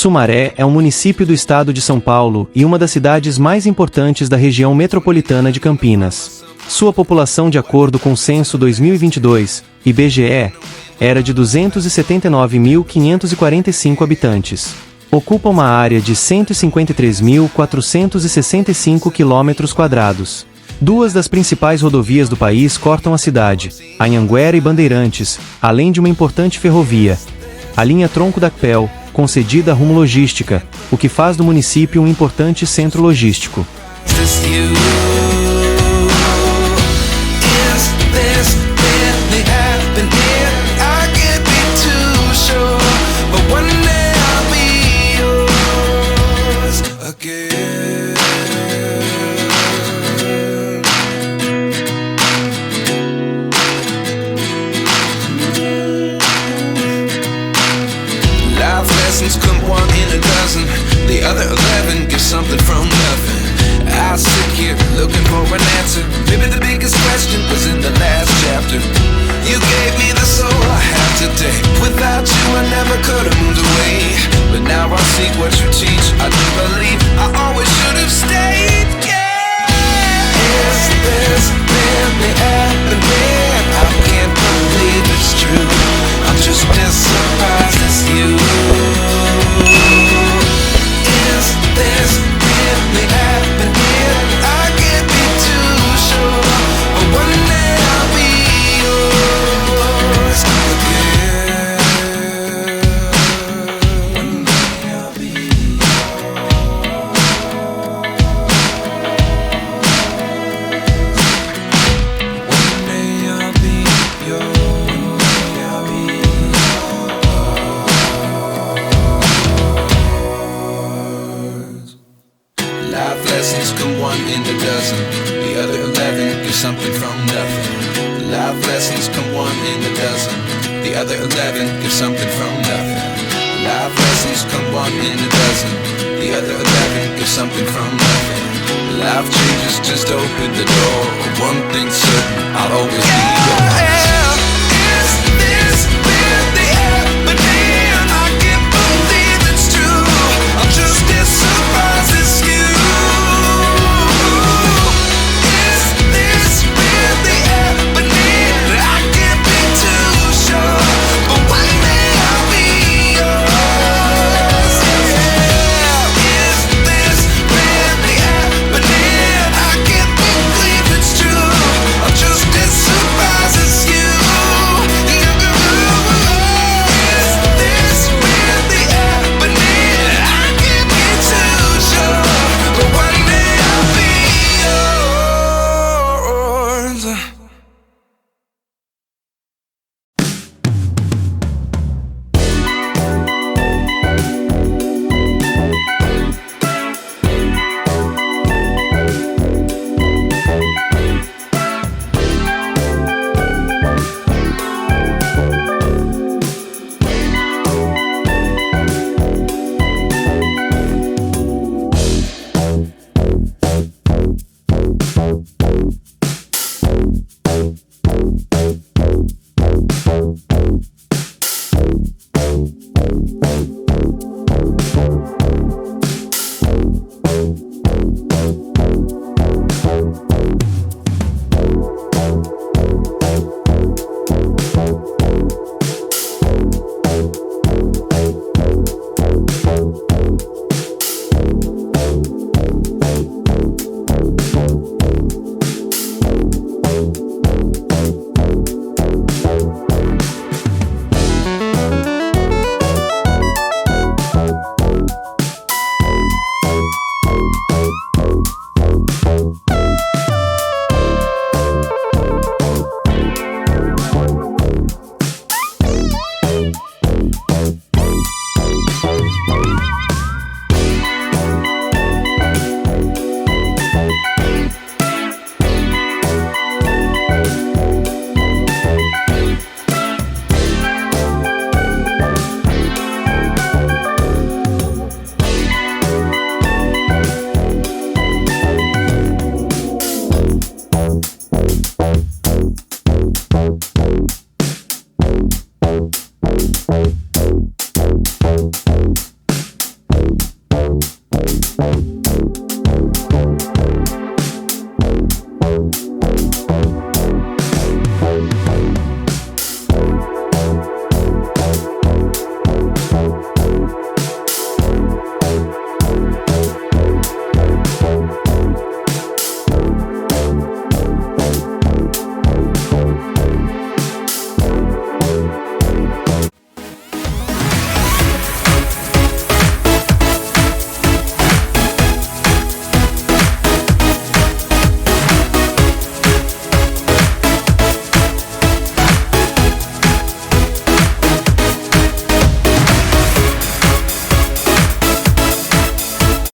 Sumaré é um município do estado de São Paulo e uma das cidades mais importantes da região metropolitana de Campinas. Sua população, de acordo com o censo 2022, IBGE, era de 279.545 habitantes. Ocupa uma área de 153.465 km². Duas das principais rodovias do país cortam a cidade, a Anhanguera e Bandeirantes, além de uma importante ferrovia, a linha Tronco da Cpel, concedida rumo logística, o que faz do município um importante centro logístico. Come one in a dozen, the other 11 give something from nothing. I sit here looking for an answer. Maybe the biggest question was in the last chapter. You gave me the soul I have today. Without you I never could have moved away. But now I see what you teach. I do believe I always should have stayed. Yeah. Is this really happening? I can't believe it's true. I'm just as surprised as you. Is this really happening? I can't be too sure, but one day I'll be yours again. One day I'll be Life lessons come one in a dozen. The other 11 give something from nothing. Life lessons come one in a dozen. The other 11 give something from nothing. Life lessons come one in a dozen. The other 11 give something from nothing. Life changes just open the door. One thing's certain, I'll always be yours.